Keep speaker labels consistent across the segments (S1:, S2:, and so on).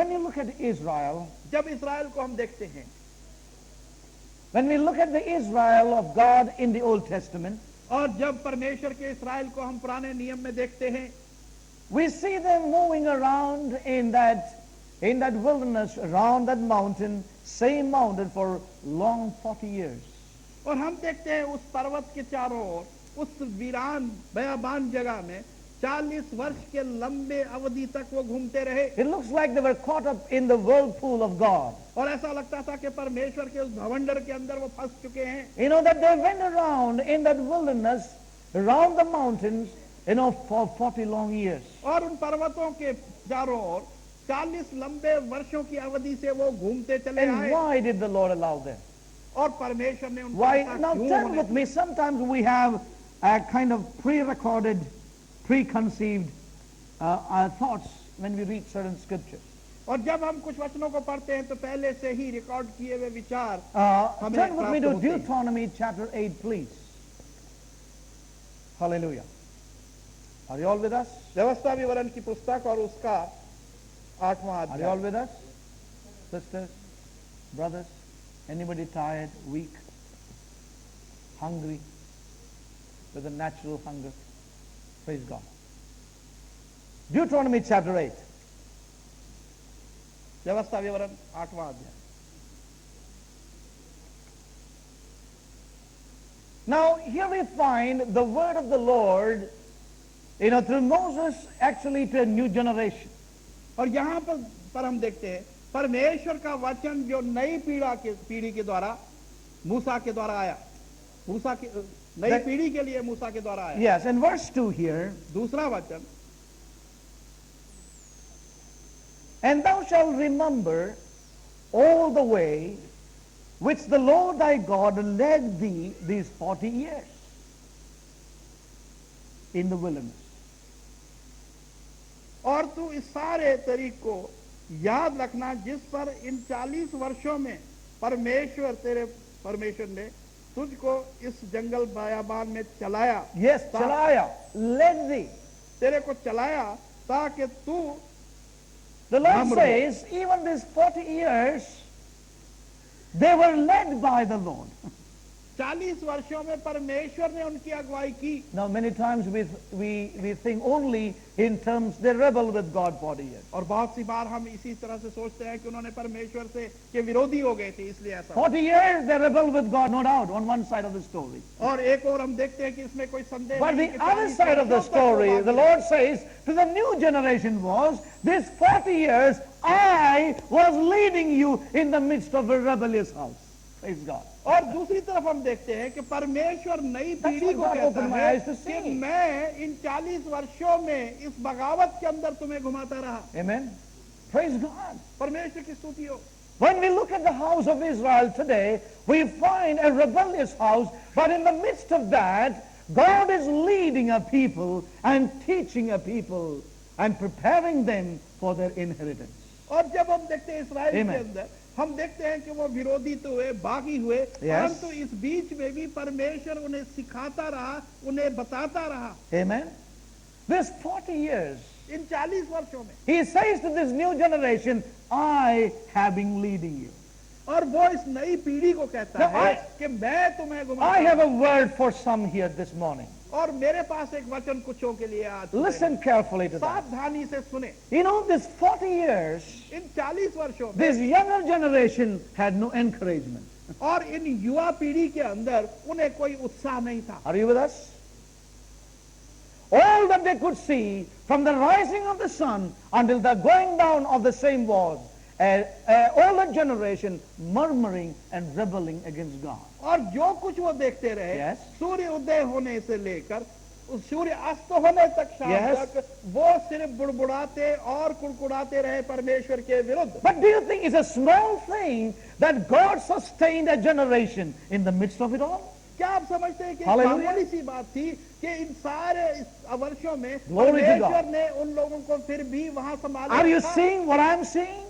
S1: when you look at Israel,
S2: जब इस्राएल को हम देखते हैं,
S1: when we look at the Israel of God in the Old Testament,
S2: और जब परमेश्वर के इस्राएल को हम पुराने नियम में देखते हैं,
S1: we see them moving around in that wilderness, around that mountain, same mountain for long 40 years.
S2: और हम देखते हैं उस पर्वत के चारों ओर, उस वीरान बयाबान जगह में 40 वर्ष के लंबे अवधि तक वो घूमते रहे।
S1: It looks like they were caught up in the whirlpool of God.
S2: और ऐसा लगता था कि परमेश्वर के उस भवंडर के अंदर वो फंस चुके हैं।
S1: You know that they went around in that wilderness, around the mountains, for 40 long years.
S2: और उन पर्वतों के चारों ओर 40 लंबे वर्षों की अवधि से वो घूमते चले
S1: And
S2: आए।
S1: why did the Lord allow them?
S2: और परमेश्वर ने उनको
S1: Why?
S2: ऐसा
S1: Now
S2: क्यों
S1: turn
S2: होने
S1: with me. Sometimes we have a kind of pre-recorded, preconceived thoughts when we read certain scriptures.
S2: और जब हम कुछ वचनों को पढ़ते हैं तो पहले से ही रिकॉर्ड किए हुए विचार हमें
S1: Turn with me
S2: प्राप्त
S1: to
S2: होते हैं।
S1: Deuteronomy chapter 8, please. Hallelujah. Are you all with us?
S2: व्यवस्था विवरण की पुस्तक और उसका 8वां
S1: Are you all
S2: अध्याय।
S1: with us? Sisters, brothers, anybody tired, weak, hungry, with a natural hunger? Praise God. Deuteronomy chapter 8.
S2: व्यवस्था विवरण 8वां अध्याय।
S1: Now, here we find the word of the Lord, through Moses, actually to a new generation.
S2: और यहाँ पर हम देखते हैं परमेश्वर का वचन जो नई पीढ़ी के द्वारा मूसा के द्वारा आया। मूसा की नई पीढ़ी के लिए मूसा के द्वारा आया।
S1: Yes, in verse 2 here,
S2: दूसरा वचन,
S1: and thou shalt remember all the way which the Lord thy God led thee these 40 years in the wilderness.
S2: और तू इस सारे तरीक को याद रखना जिस पर इन 40 वर्षों में परमेश्वर ने तुझको इस जंगल बयाबान में चलाया।
S1: Yes, Chalaya, led thee.
S2: तेरे को चलाया ताकि तू,
S1: The Lord
S2: Remember.
S1: says, even these 40 years, they were led by the Lord.
S2: 40 वर्षों में परमेश्वर ने उनकी अगुवाई की।
S1: Now, many times we think only in terms they rebel with God 40 years.
S2: और बहुत सी बार हम इसी तरह से सोचते हैं कि उन्होंने परमेश्वर से के विरोधी हो गए थे, इसलिए ऐसा।
S1: 40 years they rebel with God, no doubt, on one side of the story.
S2: और एक और हम देखते हैं कि इसमें कोई संदेह
S1: But
S2: नहीं
S1: the
S2: कि
S1: other
S2: 40
S1: side of the
S2: वर्षों तक वो
S1: story,
S2: बात
S1: the
S2: की।
S1: Lord says to the new generation was, this 40 years I was leading you in the midst of a rebellious house. Praise God.
S2: और दूसरी तरफ हम देखते हैं कि परमेश्वर नई
S1: That's
S2: पीढ़ी
S1: what
S2: को
S1: God
S2: कहता
S1: opened my
S2: है
S1: eyes to see.
S2: कि मैं इन 40 वर्षों में इस बगावत के अंदर तुम्हें घुमाता रहा।
S1: Amen. Praise God.
S2: परमेश्वर की स्तुति हो।
S1: When we look at the house of Israel today, we find a rebellious house, but in the midst of that, God is leading a people and teaching a people and preparing them for their inheritance.
S2: और जब हम देखते हैं इस्राएल के
S1: Amen.
S2: अंदर, हम देखते हैं कि वो विरोधी तो हुए, बागी हुए,
S1: Yes.
S2: परंतु इस बीच में भी परमेश्वर उन्हें सिखाता रहा, उन्हें बताता रहा।
S1: Amen. This 40 years,
S2: इन 40 वर्षों में
S1: He says to this new generation, I have been leading you.
S2: और वो इस नई पीढ़ी को कहता
S1: Now,
S2: है कि मैं तुम्हें
S1: I
S2: घुमाता
S1: have
S2: हूं।
S1: a word for some here this morning.
S2: और मेरे पास एक वचन कुछों के लिए आज सुने।
S1: Listen carefully to that.
S2: सावधानी से सुने।
S1: You know, this 40 years,
S2: इन 40 वर्षों में
S1: this younger generation had no encouragement.
S2: और इन युवा पीढ़ी के अंदर उन्हें कोई उत्साह नहीं था।
S1: Are you with us? All that they could see from the rising of the sun until the going down of the same was an older generation murmuring and rebelling against God.
S2: और जो कुछ वो देखते रहे,
S1: Yes.
S2: सूर्य उदय होने से लेकर उस सूर्य अस्त होने तक, शाम
S1: Yes.
S2: तक वो सिर्फ बुड़बुड़ाते और कुड़कुड़ाते रहे परमेश्वर के विरुद्ध।
S1: But do you think it's a small thing that God sustained a generation in the midst of it all?
S2: क्या आप समझते हैं कि
S1: Hallelujah.
S2: मामूली सी बात थी कि इन सारे इस वर्षों में
S1: Glory to God.
S2: परमेश्वर ने उन लोगों को फिर भी वहां संभाला
S1: Are you
S2: था?
S1: seeing what I'm seeing?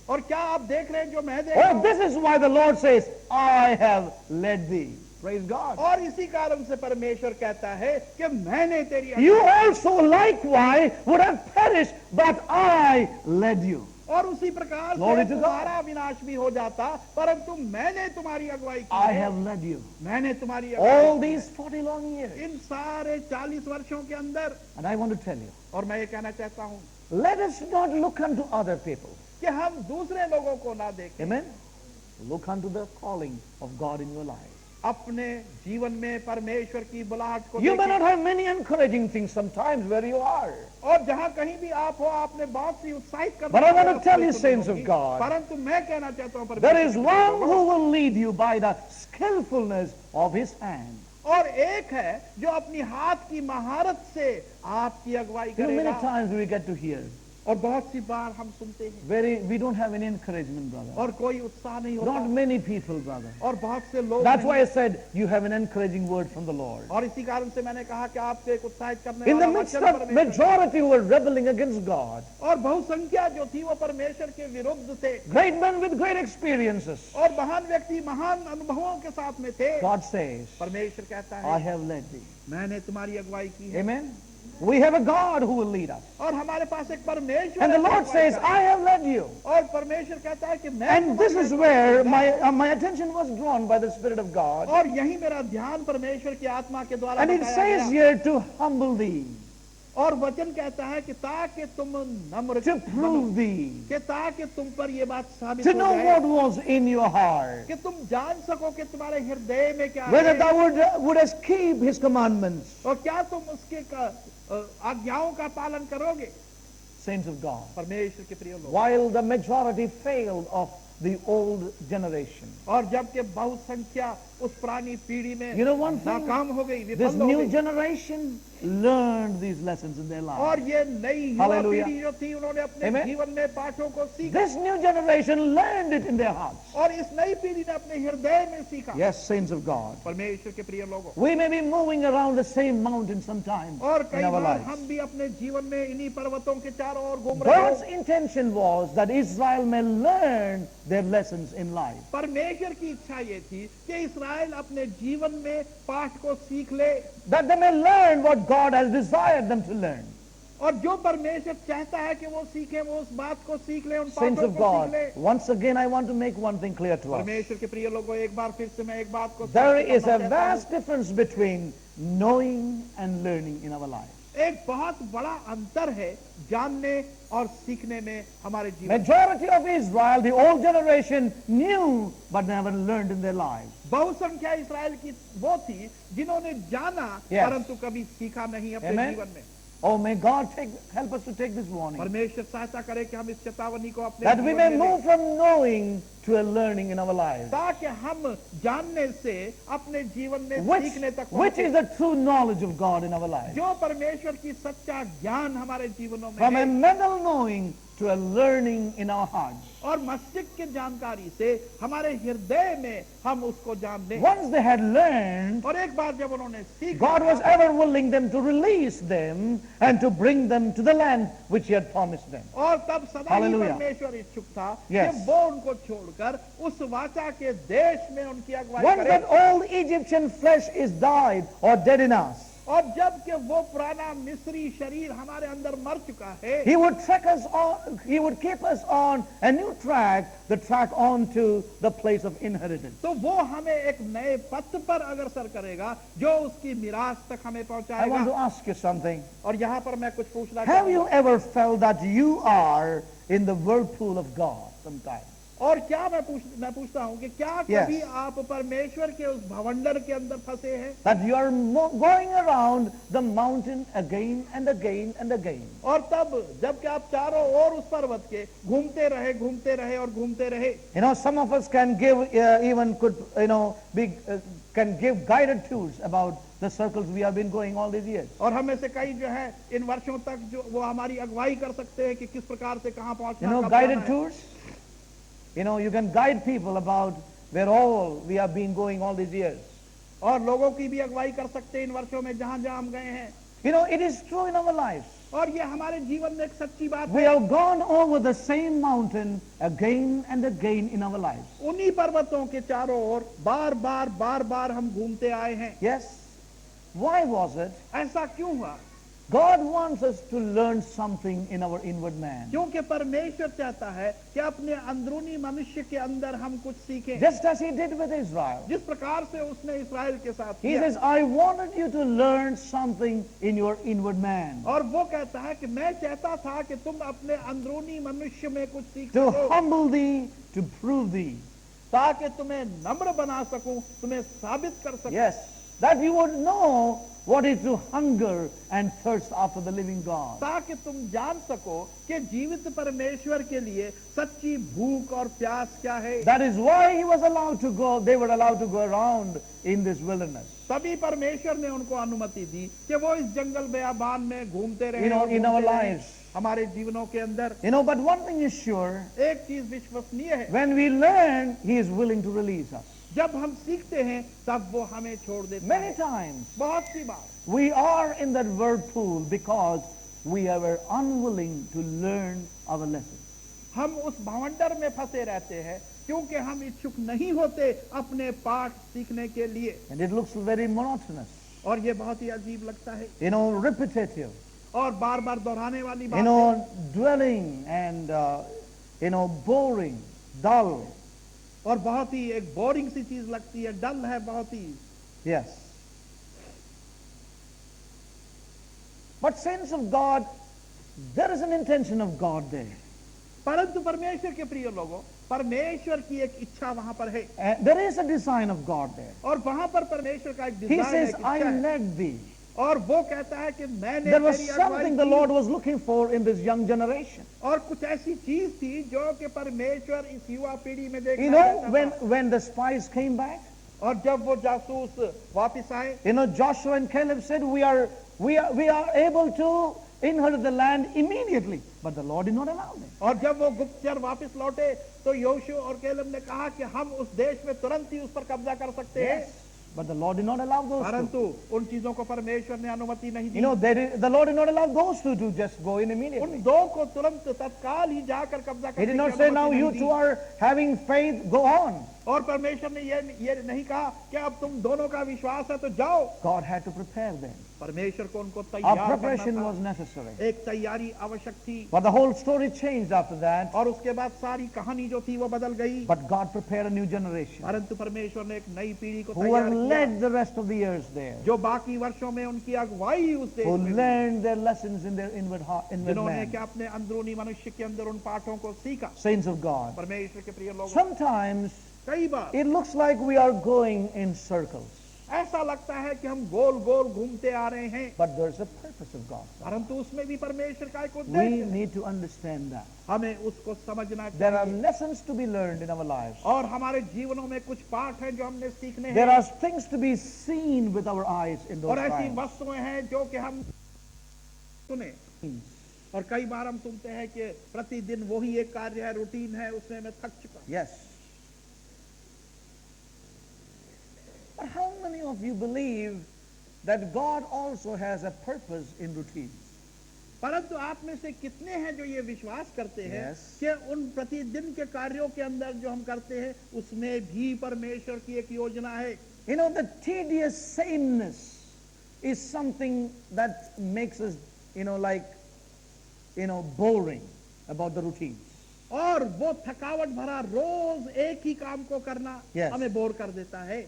S2: और क्या आप देख रहे हैं जो मैं देख रहा
S1: Oh,
S2: हूं?
S1: this is why the Lord says, I have led thee. Praise God.
S2: और इसी कारण से परमेश्वर कहता है कि मैंने तेरी
S1: You also likewise would have perished, but I led you.
S2: और उसी प्रकार
S1: Glory
S2: से
S1: to God.
S2: तुम्हारा विनाश भी हो जाता, परंतु मैंने तुम्हारी अगुवाई की
S1: I
S2: है।
S1: have led you.
S2: मैंने तुम्हारी
S1: All
S2: अगुवाई की
S1: these 40 long years.
S2: है। इन सारे 40 वर्षों के अंदर।
S1: And I want to tell you,
S2: और मैं ये कहना चाहता हूँ
S1: let us not look unto other people.
S2: कि हम दूसरे लोगों को ना देखें,
S1: Amen? Look unto the calling of God in your life.
S2: अपने जीवन में परमेश्वर की बुलाहट को
S1: You may
S2: देखें।
S1: not have many encouraging things sometimes where you are.
S2: और जहाँ कहीं भी आप हो, आपने बहुत सी उत्साहित करने
S1: But I want
S2: वाली
S1: to tell
S2: वस्तुएं
S1: you,
S2: सुनी
S1: saints of
S2: होंगी।
S1: God,
S2: परंतु मैं कहना चाहता हूँ
S1: There is
S2: परमेश्वर के
S1: one
S2: लोगों,
S1: who will lead you by the skillfulness of his hand.
S2: और एक है जो अपनी हाथ की महारत से आपकी अगुवाई
S1: You know, many
S2: करेगा।
S1: times we get to hear,
S2: और बहुत सी बार हम सुनते हैं
S1: we don't have any encouragement, brother.
S2: और कोई उत्साह नहीं
S1: Not
S2: होता,
S1: many people, brother.
S2: और बहुत से लोग
S1: That's
S2: नहीं।
S1: why I said you have an encouraging word from the Lord.
S2: और इसी कारण से मैंने कहा कि आपको एक उत्साहित करने
S1: In the
S2: वाला
S1: midst
S2: वचन
S1: of
S2: परमेश्वर,
S1: majority who were rebelling against God,
S2: और बहुसंख्या जो थी वो परमेश्वर के विरुद्ध थे,
S1: great men with great experiences,
S2: और महान व्यक्ति महान अनुभवों के साथ में थे।
S1: God says,
S2: परमेश्वर कहता
S1: I
S2: है
S1: have led thee.
S2: मैंने तुम्हारी अगुवाई की है।
S1: Amen? We have a God who will lead us.
S2: और हमारे पास एक परमेश्वर
S1: And the
S2: है जो
S1: Lord
S2: अगुवाई
S1: says,
S2: करे।
S1: I have led you.
S2: और परमेश्वर कहता है कि मैं
S1: And this
S2: तुम्हारी
S1: is
S2: अगुवाई
S1: where
S2: करूंगा।
S1: my attention was drawn by the Spirit of God.
S2: और यही मेरा ध्यान परमेश्वर की आत्मा के द्वारा
S1: And it
S2: बताया
S1: says
S2: गया।
S1: here to humble thee,
S2: और वचन कहता है कि ताकि तुम नम्र
S1: to
S2: बनो,
S1: prove thee,
S2: कि ताकि तुम पर ये बात साबित
S1: to
S2: हो
S1: know
S2: जाए
S1: what was in your heart,
S2: कि तुम जान सको कि तुम्हारे हृदय में क्या
S1: whether
S2: है,
S1: thou wouldest keep his commandments.
S2: और क्या तुम उसके आज्ञाओं का पालन करोगे।
S1: Saints of God,
S2: परमेश्वर के प्रिय लोग,
S1: while the majority failed of the old generation,
S2: और जबकि बहुसंख्या उस पुरानी पीढ़ी में
S1: You know one thing?
S2: नाकाम हो गई,
S1: this
S2: विफल हो
S1: new
S2: गई,
S1: generation learned these lessons in their
S2: और
S1: lives.
S2: ये नई युवा
S1: Hallelujah.
S2: पीढ़ी जो थी उन्होंने अपने
S1: Amen.
S2: जीवन में पाठों को सीखा,
S1: This new generation learned it in their hearts.
S2: और इस नई पीढ़ी ने अपने हृदय में सीखा।
S1: Yes, saints of God.
S2: परमेश्वर के प्रिय लोगों,
S1: We may be moving around the same mountain sometimes
S2: और
S1: in
S2: कई
S1: our
S2: बार
S1: lives.
S2: हम भी अपने जीवन में इन्हीं पर्वतों के चारों ओर घूम रहे
S1: God's
S2: हो।
S1: intention was that Israel may learn their lessons in life.
S2: परमेश्वर की इच्छा ये थी कि इस्राएल अपने जीवन में पाठ को सीख ले,
S1: That they may learn what God has desired them to learn.
S2: और जो परमेश्वर चाहता है कि वो सीखे, वो उस बात को सीख ले, उन
S1: Saints
S2: पाठों
S1: of
S2: को
S1: God,
S2: सीख ले।
S1: once again I want to make one thing clear to us.
S2: परमेश्वर के प्रिय लोगों, एक बार फिर से मैं एक बात को
S1: There
S2: स्पष्ट
S1: is
S2: करना
S1: a
S2: चाहता
S1: vast
S2: हूं।
S1: difference between knowing and learning in our lives.
S2: एक बहुत बड़ा अंतर है जानने और सीखने में हमारे जीवन।
S1: Majority of Israel, the old generation, knew but never learned in their lives.
S2: बहुसंख्या इस्राएल की वो थी जिन्होंने जाना
S1: Yes.
S2: परंतु कभी सीखा नहीं अपने
S1: Amen.
S2: जीवन में।
S1: Oh, may God help us to take this warning.
S2: परमेश्वर सहायता करे कि हम इस चेतावनी को अपने
S1: That we
S2: जीवन
S1: may
S2: में
S1: move
S2: लें,
S1: from knowing to a learning in our lives.
S2: ताकि हम जानने से अपने जीवन में
S1: Which
S2: सीखने तक
S1: is
S2: पहुंचे,
S1: the true knowledge of God in our lives.
S2: जो परमेश्वर की सच्चा ज्ञान हमारे जीवनों में
S1: From a
S2: है,
S1: mental knowing to a learning in our hearts.
S2: और मस्तिष्क की जानकारी से हमारे हृदय में हम उसको जान लें।
S1: Once they had learned,
S2: और एक बार जब उन्होंने सीख
S1: God
S2: लिया,
S1: was ever willing them to release them and to bring them to the land which He had promised them.
S2: और तब सदा ही
S1: Hallelujah.
S2: परमेश्वर इच्छुक था
S1: Yes.
S2: कि वो उनको छोड़कर उस वाचा के देश में उनकी अगुवाई
S1: Once
S2: करे।
S1: that old Egyptian flesh is died or dead in us,
S2: और जब कि वो पुराना मिस्री शरीर हमारे अंदर मर चुका है,
S1: He would track us on, He would keep us on a new track, the track on to the place of inheritance.
S2: तो वो हमें एक नए पथ पर अग्रसर करेगा जो उसकी मिरास तक हमें
S1: I want to
S2: पहुंचाएगा।
S1: ask you something.
S2: और यहाँ पर मैं कुछ पूछना
S1: Have you
S2: चाहूंगा,
S1: ever felt that you are in the whirlpool of God sometimes?
S2: और क्या मैं पूछता हूँ कि क्या
S1: Yes.
S2: कभी आप परमेश्वर के उस भवंडर के अंदर फंसे हैं,
S1: That you are going around the mountain again and again and again.
S2: और तब जबकि आप चारों ओर उस पर्वत के घूमते रहे और घूमते रहे।
S1: You know, some of us can give, can give guided tours about the circles we have been going all these years.
S2: और हम में से कई जो है इन वर्षों तक जो वो हमारी अगुवाई कर सकते हैं कि किस प्रकार से कहाँ पहुंचना
S1: You know,
S2: कब
S1: guided
S2: जाना है।
S1: tours? You know, you can guide people about where all we have been going all these years.
S2: और लोगों की भी अगुवाई कर सकते हैं इन वर्षों में जहाँ जहाँ हम गए हैं।
S1: You know, it is true in our lives.
S2: और ये हमारे जीवन में एक सच्ची बात
S1: We
S2: है।
S1: have gone over the same mountain again and again in our lives.
S2: उन्हीं पर्वतों के चारों ओर बार बार हम घूमते आए हैं।
S1: Yes? Why was it?
S2: ऐसा क्यों हुआ?
S1: God wants us to learn something in our inward man.
S2: क्योंकि परमेश्वर चाहता है कि अपने अंदरूनी मनुष्य के अंदर हम कुछ सीखें,
S1: Just as he did with Israel.
S2: जिस प्रकार से उसने इस्राएल के साथ
S1: He
S2: किया।
S1: says, I wanted you to learn something in your inward man.
S2: और वो कहता है कि मैं चाहता था कि तुम अपने अंदरूनी मनुष्य में कुछ सीख
S1: To
S2: सको,
S1: humble thee, to prove thee.
S2: ताकि तुम्हें नम्र बना सकूं, तुम्हें साबित कर सकूं।
S1: Yes, that you would know what is to hunger and thirst after the living God.
S2: ताकि तुम जान सको कि जीवित परमेश्वर के लिए सच्ची भूख और प्यास क्या है।
S1: That is why he was allowed to go, they were allowed to go around in this wilderness.
S2: तभी परमेश्वर ने उनको अनुमति दी कि वो इस जंगल बेयाबान में घूमते रहे और
S1: In
S2: घूमते
S1: our
S2: रहे
S1: lives.
S2: हमारे जीवनों के अंदर।
S1: But one thing is sure,
S2: एक चीज विश्वसनीय है,
S1: when we learn, he is willing to release us.
S2: जब हम सीखते हैं तब वो हमें छोड़ देता
S1: Many
S2: है।
S1: times,
S2: बहुत सी बार
S1: we are in that whirlpool because we are unwilling to learn our lesson.
S2: हम उस भंवंडर में फंसे रहते हैं क्योंकि हम इच्छुक नहीं होते अपने पाठ सीखने के लिए।
S1: And it looks very monotonous,
S2: और ये बहुत ही अजीब लगता है
S1: repetitive,
S2: और बार बार दोहराने वाली बात है
S1: dwelling and, boring, dull.
S2: और बहुत ही एक बोरिंग सी चीज लगती है, डल है बहुत ही।
S1: Yes. But saints of God, there is an intention of God there.
S2: परंतु परमेश्वर के प्रिय लोगों, परमेश्वर की एक इच्छा वहां पर है
S1: And there is a design of God there.
S2: और वहां पर परमेश्वर का एक
S1: He
S2: डिजाइन है,
S1: says,
S2: एक
S1: I
S2: इच्छा है।
S1: led thee.
S2: और वो कहता है कि मैंने
S1: There was
S2: तेरी
S1: something the
S2: अगुवाई
S1: Lord
S2: की।
S1: was looking for in this young generation.
S2: और कुछ ऐसी चीज थी जो कि परमेश्वर इस युवा पीढ़ी में देखना
S1: You know,
S2: चाहता था।
S1: when the spies came back,
S2: और जब वो जासूस वापस आए,
S1: Joshua and Caleb said, we are able to inherit the land immediately. But the Lord did not allow them.
S2: और जब वो गुप्तचर वापस लौटे तो योशु और केलेब ने कहा कि हम उस देश में तुरंत ही उस पर कब्जा कर सकते हैं।
S1: Yes. But the Lord did not allow those two.
S2: परंतु उन चीजों को परमेश्वर ने अनुमति नहीं दी।
S1: The Lord did not allow those two to just go in
S2: उन
S1: immediately.
S2: दो को तुरंत तत्काल ही जाकर कब्जा
S1: He
S2: करने
S1: did
S2: की
S1: not say, now
S2: अनुमति
S1: you
S2: नहीं
S1: two
S2: the.
S1: are having faith, go on.
S2: और परमेश्वर ने ये नहीं कहा कि अब तुम दोनों का विश्वास है तो जाओ।
S1: God had to prepare them.
S2: परमेश्वर को उनको
S1: A
S2: तैयार
S1: preparation
S2: करना
S1: was
S2: था,
S1: necessary.
S2: एक तैयारी आवश्यक थी।
S1: But the whole story changed after that.
S2: और उसके बाद सारी कहानी जो थी वो बदल गई।
S1: But God prepared a new generation
S2: परंतु परमेश्वर ने एक नई पीढ़ी को
S1: who were
S2: तैयार किया,
S1: led the rest of the years there,
S2: जो बाकी वर्षों में उनकी अगुवाई उस देश
S1: who
S2: में हुई,
S1: learned their lessons in their inward
S2: जिन्होंने
S1: man.
S2: क्या अपने अंदरूनी मनुष्य के अंदर उन पाठों को सीखा।
S1: Saints of God.
S2: परमेश्वर के प्रिय लोगों,
S1: Sometimes
S2: कई बार
S1: it looks like we are going in circles,
S2: ऐसा लगता है कि हम गोल गोल घूमते आ रहे हैं,
S1: but there's a purpose of God.
S2: परंतु उसमें भी परमेश्वर का एक
S1: We
S2: उद्देश्य है।
S1: need to understand that.
S2: हमें उसको समझना
S1: There are
S2: चाहिए।
S1: lessons to be learned in our lives.
S2: और हमारे जीवनों में कुछ पाठ हैं जो हमने सीखने
S1: There
S2: हैं,
S1: are things to be seen with our eyes in those
S2: और ऐसी
S1: times.
S2: वस्तुएं हैं जो कि हम सुने। और कई बार हम सुनते हैं कि प्रतिदिन वही एक कार्य है, रूटीन है, उसमें मैं थक चुका।
S1: Yes. But how many of you believe that God also has a purpose in routines?
S2: परंतु आप में से कितने हैं जो ये विश्वास करते हैं
S1: Yes.
S2: कि उन प्रतिदिन के कार्यों के अंदर जो हम करते हैं उसमें भी परमेश्वर की एक योजना है।
S1: The tedious sameness is something that makes us, boring about the routines.
S2: और वो थकावट भरा रोज एक ही काम को करना
S1: Yes.
S2: हमें बोर कर देता है।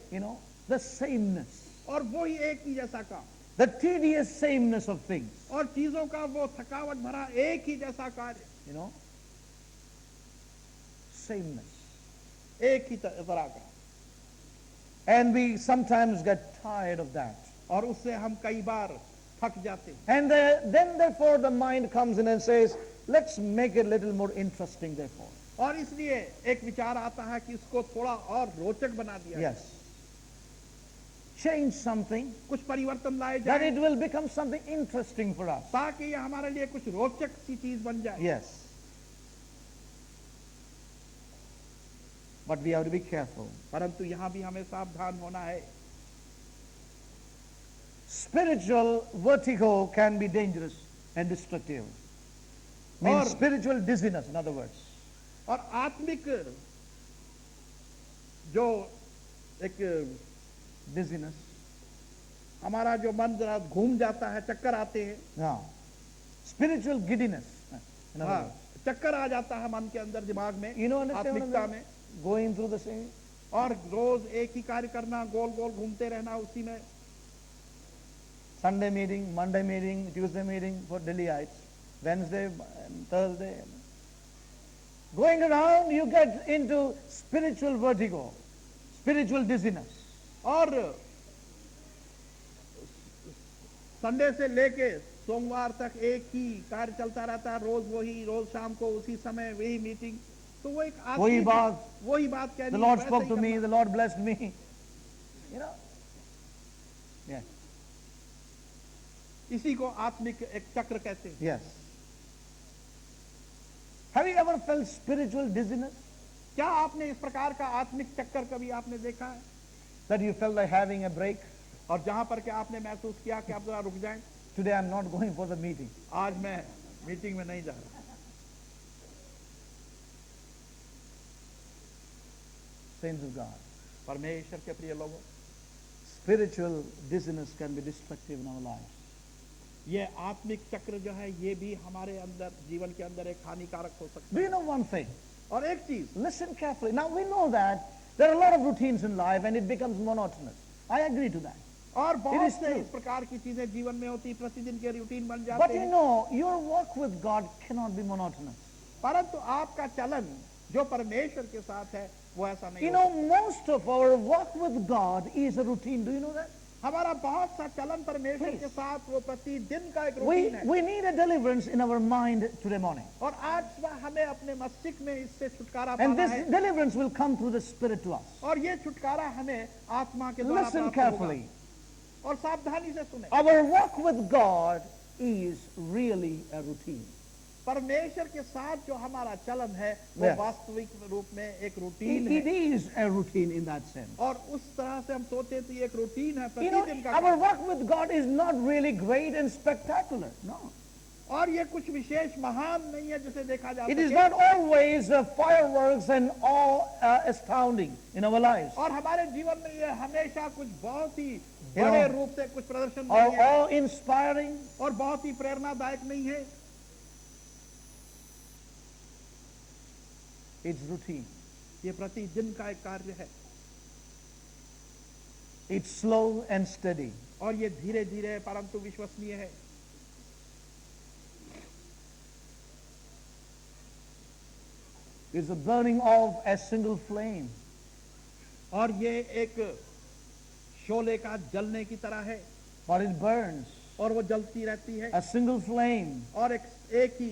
S1: The sameness,
S2: और वो ही एक ही जैसा काम,
S1: the tedious sameness of things,
S2: और चीजों का वो थकावट भरा एक ही जैसा कार्य,
S1: sameness.
S2: एक ही तरह का।
S1: And we sometimes get tired of that.
S2: और उससे हम कई बार थक जाते हैं।
S1: And then therefore the mind comes in and says, let's make it a little more interesting therefore.
S2: और इसलिए एक विचार आता है कि इसको थोड़ा और रोचक बना दिया जाए।
S1: Yes. Change something
S2: कुछ परिवर्तन लाए
S1: that
S2: जाए
S1: it will become something interesting for us.
S2: ताकि ये हमारे लिए कुछ रोचक सी चीज बन जाए।
S1: Yes. But we have to be careful.
S2: परंतु यहाँ भी हमें सावधान होना है।
S1: Spiritual vertigo can be dangerous and destructive. Means
S2: Or-
S1: spiritual dizziness, in other words.
S2: और आत्मिक जो एक
S1: Dizziness.
S2: हमारा जो मन जरा घूम जाता है, चक्कर आते हैं,
S1: Yeah. Spiritual giddiness. In other
S2: हाँ,
S1: words.
S2: चक्कर आ जाता है मन के अंदर, दिमाग में,
S1: You know, understand what I
S2: आत्मिकता
S1: mean?
S2: में,
S1: Going through the same.
S2: और रोज एक ही कार्य करना, गोल गोल घूमते रहना उसी में।
S1: Sunday meeting, Monday meeting, Tuesday meeting for Delhiites, Wednesday, Thursday. Going around, you get into spiritual vertigo, spiritual dizziness.
S2: और संडे से लेके सोमवार तक एक ही कार्य चलता रहता है, रोज वही, रोज शाम को उसी समय वही मीटिंग, तो वो एक
S1: वही
S2: बात कहनी,
S1: The Lord
S2: वैसे
S1: spoke
S2: ही
S1: to me,
S2: करना।
S1: the Lord blessed me. You know? Yes,
S2: इसी को आत्मिक एक चक्र कहते हैं।
S1: yes. Have you ever felt spiritual dizziness?
S2: क्या आपने इस प्रकार का आत्मिक चक्कर कभी आपने देखा है?
S1: That you felt like having a break?
S2: और जहां पर क्या आपने महसूस किया कि आप जरा रुक जाएं,
S1: Today I'm not going for the meeting.
S2: आज मैं मीटिंग में नहीं जा रहा।
S1: Saints of God.
S2: परमेश्वर के प्रिय लोगों,
S1: Spiritual dizziness can be destructive in our lives.
S2: ये आत्मिक चक्र जो है ये भी हमारे अंदर, जीवन के अंदर एक हानिकारक हो सकता
S1: Do you know one thing?
S2: है। और एक चीज,
S1: Listen carefully. Now we know that there are a lot of routines in life and it becomes monotonous. I agree to that.
S2: और बहुत
S1: is
S2: से
S1: true.
S2: इस प्रकार की चीजें जीवन में होती, प्रतिदिन के रूटीन बन
S1: But
S2: जाते
S1: you
S2: हैं,
S1: know, your walk with God cannot be monotonous.
S2: परंतु आपका चलन जो परमेश्वर के साथ है वो ऐसा नहीं
S1: You
S2: होता।
S1: know, most of our walk with God is a routine. Do you know that?
S2: हमारा बहुत सा चलन परमेश्वर
S1: Please.
S2: के साथ वो प्रतिदिन का एक
S1: We,
S2: रूटीन है।
S1: we need a deliverance in our mind today morning.
S2: और आज सुबह हमें अपने मस्तिष्क में इससे छुटकारा
S1: And
S2: पाना
S1: this
S2: है,
S1: deliverance will come through the Spirit to us.
S2: और ये छुटकारा हमें आत्मा के द्वारा
S1: Listen
S2: प्राप्त
S1: carefully.
S2: होगा। और सावधानी से सुने,
S1: Our walk with God is really a routine.
S2: परमेश्वर के साथ जो हमारा चलन है वो
S1: Yes.
S2: वास्तविक रूप में एक
S1: It,
S2: रूटीन
S1: it
S2: है,
S1: is a routine in that sense.
S2: और उस तरह से हम सोचे तो ये एक रूटीन है,
S1: You know,
S2: प्रतिदिन का
S1: our
S2: काम।
S1: walk with God is not really great and spectacular. No.
S2: और ये कुछ विशेष महान नहीं है जिसे देखा जा
S1: It is
S2: सके,
S1: not always fireworks and awe-astounding in our lives.
S2: और हमारे जीवन में ये हमेशा कुछ बहुत ही
S1: You
S2: बड़े
S1: know,
S2: रूप से कुछ प्रदर्शन
S1: Or
S2: नहीं है,
S1: awe-inspiring.
S2: और बहुत ही प्रेरणादायक नहीं है।
S1: It's routine.
S2: ये प्रतिदिन का एक कार्य है,
S1: It's slow and steady.
S2: और ये धीरे धीरे परंतु विश्वसनीय है।
S1: It's the burning of a single flame.
S2: और ये एक शोले का जलने की तरह है,
S1: But it burns.
S2: और वो जलती रहती है,
S1: A single flame.
S2: और एक ही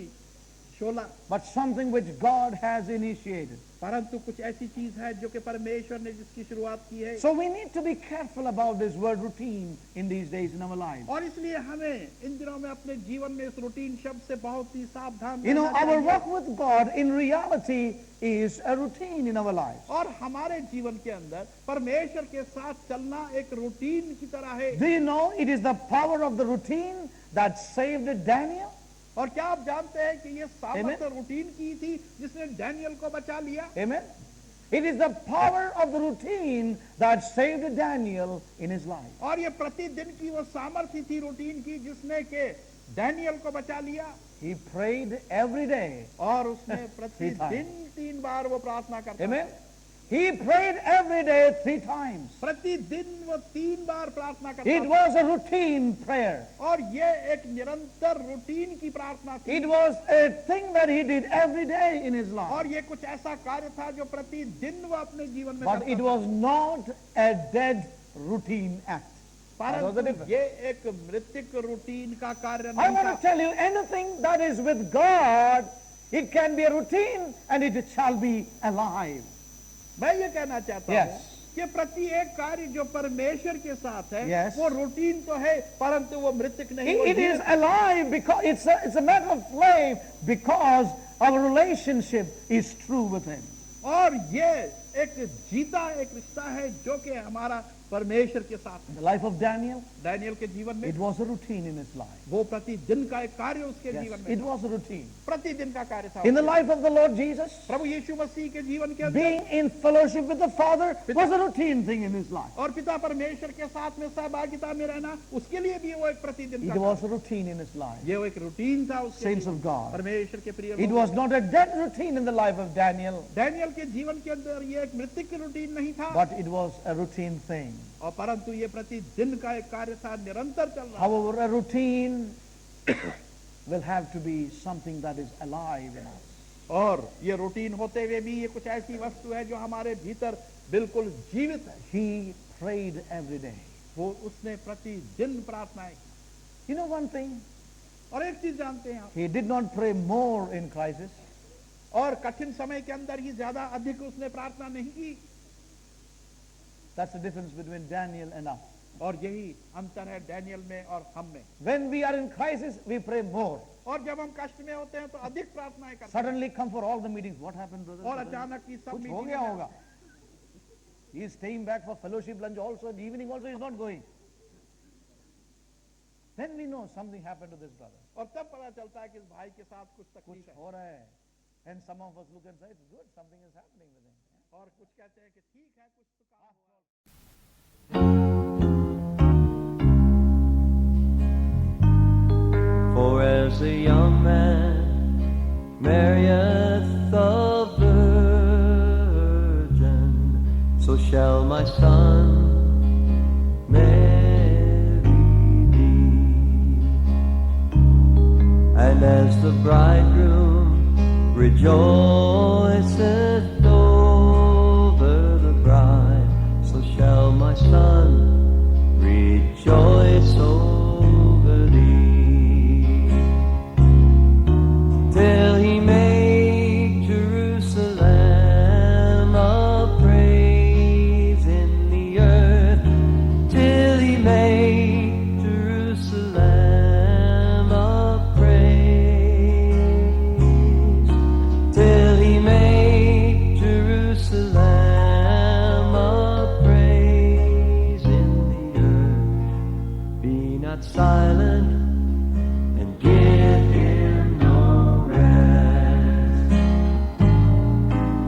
S2: शोला,
S1: But something which God has initiated.
S2: परंतु कुछ ऐसी चीज है जो कि परमेश्वर ने जिसकी शुरुआत की है।
S1: So we need to be careful about this word routine in these days in our lives.
S2: और इसलिए हमें इन दिनों में अपने जीवन में इस रूटीन शब्द से बहुत ही सावधान
S1: You know,
S2: रहना
S1: our
S2: चाहिए।
S1: walk with God in reality is a routine in our lives.
S2: और हमारे जीवन के अंदर परमेश्वर के साथ चलना एक रूटीन की तरह है।
S1: Do you know it is the power of the routine that saved Daniel?
S2: और क्या आप जानते हैं कि ये
S1: Amen.
S2: सामर्थ्य रूटीन की थी जिसने डैनियल को बचा लिया।
S1: Amen. It is the power of the routine that saved Daniel in his life.
S2: और ये प्रतिदिन की वो सामर्थ्य थी रूटीन की जिसने के डैनियल को बचा लिया।
S1: He prayed every day.
S2: और उसने प्रतिदिन 3 बार वो प्रार्थना करता
S1: Amen.
S2: था।
S1: He prayed every day 3 times.
S2: प्रतिदिन वो 3 बार प्रार्थना करता
S1: It
S2: था।
S1: was a routine prayer.
S2: और ये एक निरंतर रूटीन की प्रार्थना थी।
S1: It was a thing that he did every day in his life.
S2: और ये कुछ ऐसा कार्य था जो प्रतिदिन वो अपने जीवन में
S1: But
S2: करता
S1: it
S2: था।
S1: was not a dead routine act. That was the
S2: परंतु
S1: difference.
S2: ये एक मृतिक रूटीन का कार्य
S1: I
S2: नहीं
S1: want
S2: था।
S1: to tell you, anything that is with God, it can be a routine and it shall be alive.
S2: मैं ये कहना चाहता
S1: Yes.
S2: हूँ कि प्रति एक कार्य जो परमेश्वर के साथ है
S1: Yes.
S2: वो रूटीन तो है परंतु वो मृतिक नहीं, वो
S1: It is
S2: जीवित।
S1: alive because it's a matter of flame because our relationship is true with Him.
S2: और ये एक जीता एक रिश्ता है जो कि हमारा परमेश्वर के साथ
S1: In the life of Daniel,
S2: Daniel के जीवन में
S1: it was a routine in his life.
S2: वो प्रतिदिन का एक कार्य उसके
S1: Yes,
S2: जीवन
S1: it
S2: में
S1: was a routine.
S2: प्रतिदिन का कार्य था
S1: In the
S2: उसके।
S1: life of the Lord Jesus,
S2: प्रभु यीशु मसीह के जीवन के अंदर
S1: being in fellowship with the Father was a routine thing in his life.
S2: और पिता परमेश्वर के साथ में सहभागिता में रहना उसके लिए भी वो एक प्रतिदिन
S1: It
S2: का
S1: was a routine in his life.
S2: ये वो एक रूटीन था उसके
S1: Saints
S2: लिए।
S1: of God.
S2: परमेश्वर के प्रिय
S1: It
S2: लोगों,
S1: was not a dead routine in the life of Daniel,
S2: Daniel के जीवन के अंदर ये एक मृत्यु की रूटीन नहीं था
S1: but it was a routine thing.
S2: और परंतु ये प्रतिदिन का एक कार्य था, निरंतर चल रहा।
S1: However, a routine will have to be something that is alive in us.
S2: और ये रूटीन होते हुए भी ये कुछ ऐसी वस्तु है जो हमारे भीतर बिल्कुल जीवित है।
S1: He prayed every day.
S2: वो उसने प्रतिदिन प्रार्थनाएं की।
S1: You know one thing?
S2: और एक चीज जानते हैं आप,
S1: He did not pray more in crisis.
S2: और कठिन समय के अंदर ही ज्यादा अधिक उसने प्रार्थना नहीं की।
S1: That's the difference between Daniel and us.
S2: और यही अंतर है डैनियल में और हम में।
S1: When we are in crisis, we pray more.
S2: और जब हम कष्ट में होते हैं तो अधिक प्रार्थनाएं करते हैं।
S1: Suddenly come for all the meetings. What happened, brother?
S2: और अचानक ही सब
S1: कुछ हो गया होगा. He is staying back for fellowship lunch also, and evening also he is not going. Then we know something happened to this brother.
S2: और तब पता चलता है कि इस भाई के साथ कुछ
S1: कुछ
S2: तकलीफ है।
S1: हो रहा है. And some of us look and say, it's good, something is happening with him.
S2: और कुछ कहते हैं कि ठीक है, कुछ तो काम हुआ।
S3: For as a young man marrieth the virgin, so shall my son marry thee. And as the bridegroom rejoiceth over the bride, so shall my son rejoice over thee, till he make Jerusalem a praise in the earth, till he make Jerusalem a praise, till he make Jerusalem a praise in the earth. Be not silent and give him no rest.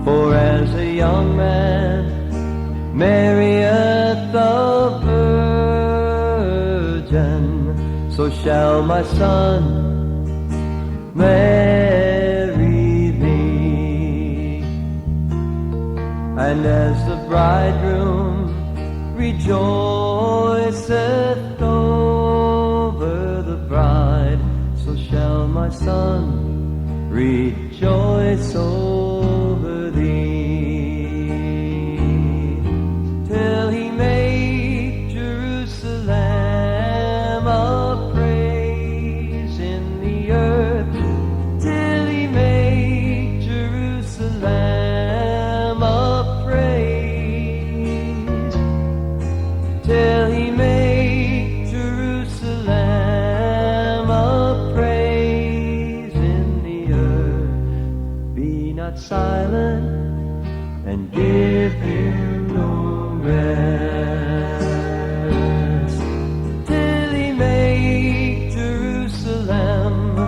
S3: For as a young man marrieth the virgin, so shall my son marry thee. And as the bridegroom rejoiceth over the bride, so shall my son rejoice over thee, till he make Jerusalem a praise in the earth, till he make Jerusalem a praise, till he make Jerusalem a praise in the earth. Be not silent and give him no rest, till he make Jerusalem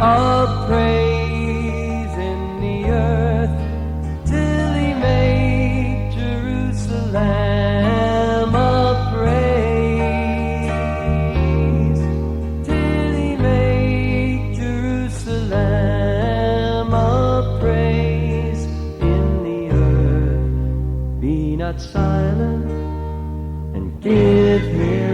S3: a praise in the earth, till he make Jerusalem a praise, till he make Jerusalem a praise in the earth. Be not silent and give him